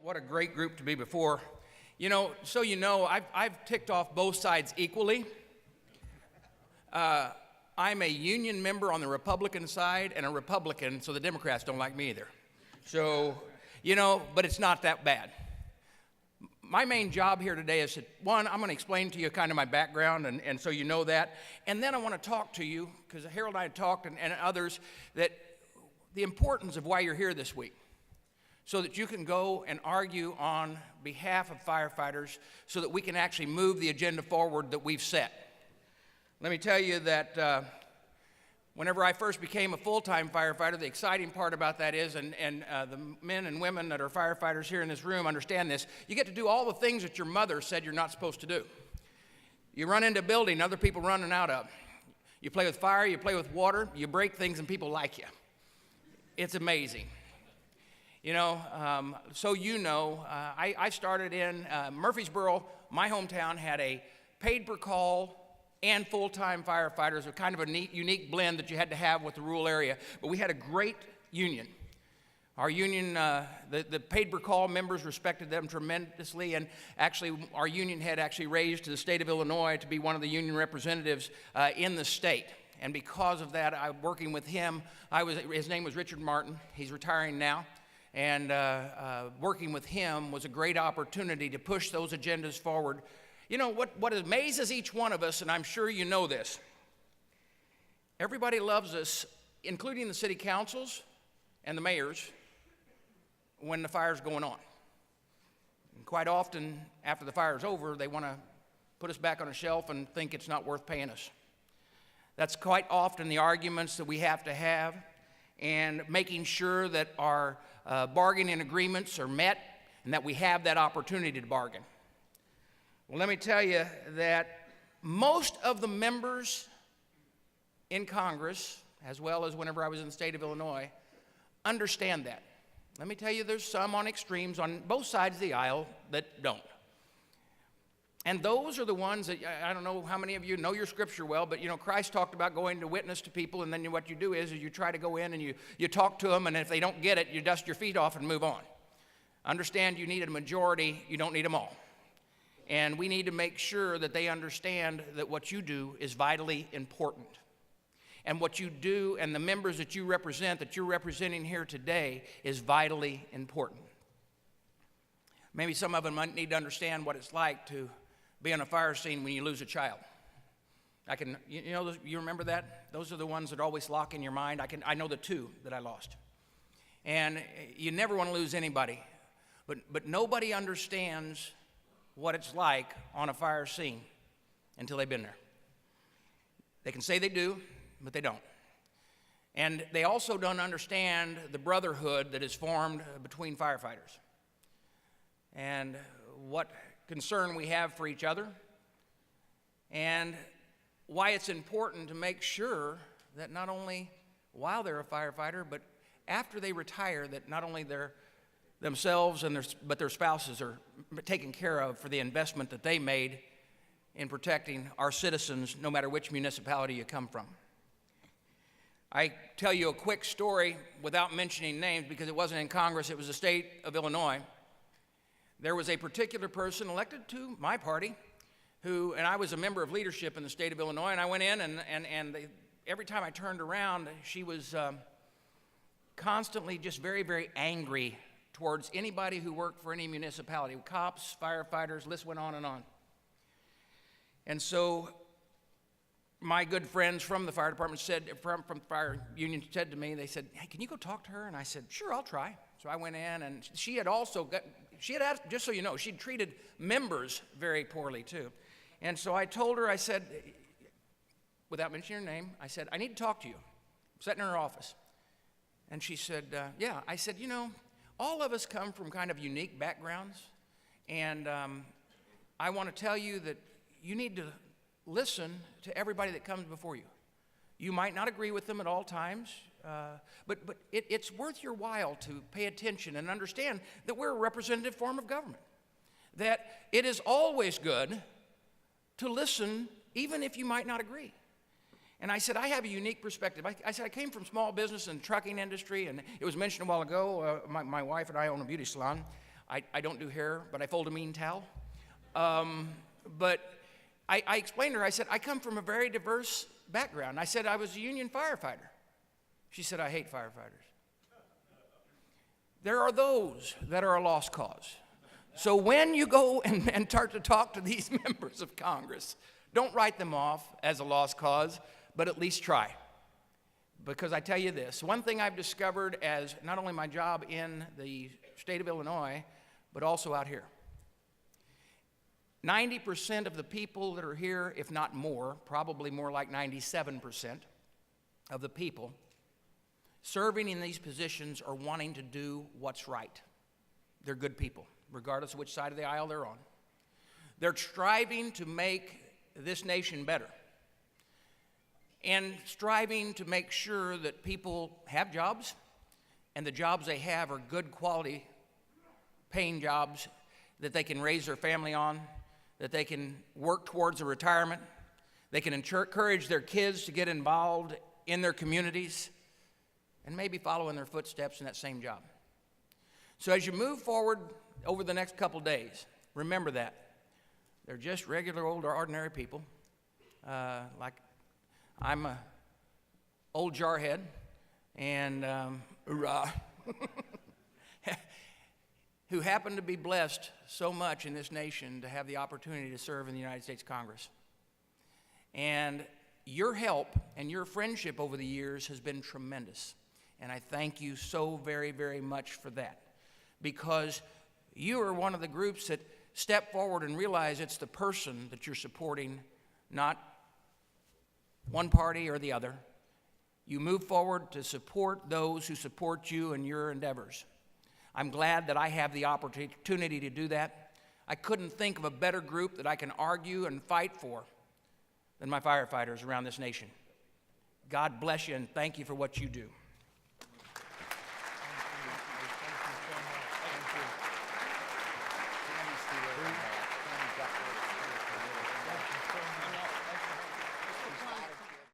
What a great group to be before. I've ticked off both sides equally. I'm a union member on the Republican side and a Republican, so the Democrats don't like me either. So, but it's not that bad. My main job here today is I'm going to explain to you kind of my background, and so you know that. And then I want to talk to you, because Harold and I had talked, and others, that the importance of why you're here this week, so that you can go and argue on behalf of firefighters so that we can actually move the agenda forward that we've set. Let me tell you that whenever I first became a full-time firefighter, the exciting part about that is, and the men and women that are firefighters here in this room understand this, you get to do all the things that your mother said you're not supposed to do. You run into a building other people running out of. You play with fire, you play with water, you break things and people like you. It's amazing. I started in Murfreesboro. My hometown had a paid per call and full-time firefighters, kind of a neat, unique blend that you had to have with the rural area. But we had a great union. Our union, the paid per call members respected them tremendously, and actually our union had actually raised to the state of Illinois to be one of the union representatives in the state. And because of that, I'm working with him. His name was Richard Martin. He's retiring now. And working with him was a great opportunity to push those agendas forward. What amazes each one of us, and I'm sure you know this, everybody loves us, including the city councils and the mayors, when the fire's going on. And quite often, after the fire's over, they want to put us back on a shelf and think it's not worth paying us. That's quite often the arguments that we have to have, and making sure that our bargaining agreements are met and that we have that opportunity to bargain. Well, let me tell you that most of the members in Congress, as well as whenever I was in the state of Illinois, understand that. Let me tell you, there's some on extremes on both sides of the aisle that don't. And those are the ones that, I don't know how many of you know your scripture well, but Christ talked about going to witness to people, and then what you do is you try to go in and you talk to them, and if they don't get it, you dust your feet off and move on. Understand you need a majority, you don't need them all. And we need to make sure that they understand that what you do is vitally important. And what you do and the members that you represent, that you're representing here today, is vitally important. Maybe some of them might need to understand what it's like to be on a fire scene when you lose a child. You remember that? Those are the ones that always lock in your mind. I know the two that I lost. And you never want to lose anybody. But nobody understands what it's like on a fire scene until they've been there. They can say they do, but they don't. And they also don't understand the brotherhood that is formed between firefighters, and what concern we have for each other, and why it's important to make sure that not only while they're a firefighter, but after they retire, that not only themselves but their spouses are taken care of for the investment that they made in protecting our citizens, no matter which municipality you come from. I tell you a quick story without mentioning names, because it wasn't in Congress, it was the state of Illinois. There was a particular person elected to my party and I was a member of leadership in the state of Illinois, and I went in and every time I turned around, she was constantly just very, very angry towards anybody who worked for any municipality, cops, firefighters, list went on and on. And so my good friends from the fire department from the fire union said to me, they said, "Hey, can you go talk to her?" And I said, "Sure, I'll try." So I went in, and she had asked, just so you know, she'd treated members very poorly too. And so I told her, I said, without mentioning her name, I said, "I need to talk to you." I'm sitting in her office. And she said, "Yeah." I said, all of us come from kind of unique backgrounds, and I want to tell you that you need to listen to everybody that comes before you. You might not agree with them at all times, but it's worth your while to pay attention and understand that we're a representative form of government, that it is always good to listen even if you might not agree. And I said, I have a unique perspective. I said, I came from small business and trucking industry, and it was mentioned a while ago, my wife and I own a beauty salon. I don't do hair, but I fold a mean towel. But I explained to her, I said, I come from a very diverse background. I said I was a union firefighter. She said, I hate firefighters. There are those that are a lost cause. So when you go and start to talk to these members of Congress, don't write them off as a lost cause, but at least try. Because I tell you this, one thing I've discovered as not only my job in the state of Illinois, but also out here. 90% of the people that are here, if not more, probably more like 97% of the people serving in these positions are wanting to do what's right. They're good people, regardless of which side of the aisle they're on. They're striving to make this nation better and striving to make sure that people have jobs and the jobs they have are good quality paying jobs that they can raise their family on, that they can work towards a retirement, they can encourage their kids to get involved in their communities, and maybe follow in their footsteps in that same job. So as you move forward over the next couple days, remember that. They're just regular old ordinary people. Like I'm a old jarhead, and who happen to be blessed so much in this nation to have the opportunity to serve in the United States Congress. And your help and your friendship over the years has been tremendous. And I thank you so very, very much for that. Because you are one of the groups that step forward and realize it's the person that you're supporting, not one party or the other. You move forward to support those who support you in your endeavors. I'm glad that I have the opportunity to do that. I couldn't think of a better group that I can argue and fight for than my firefighters around this nation. God bless you and thank you for what you do.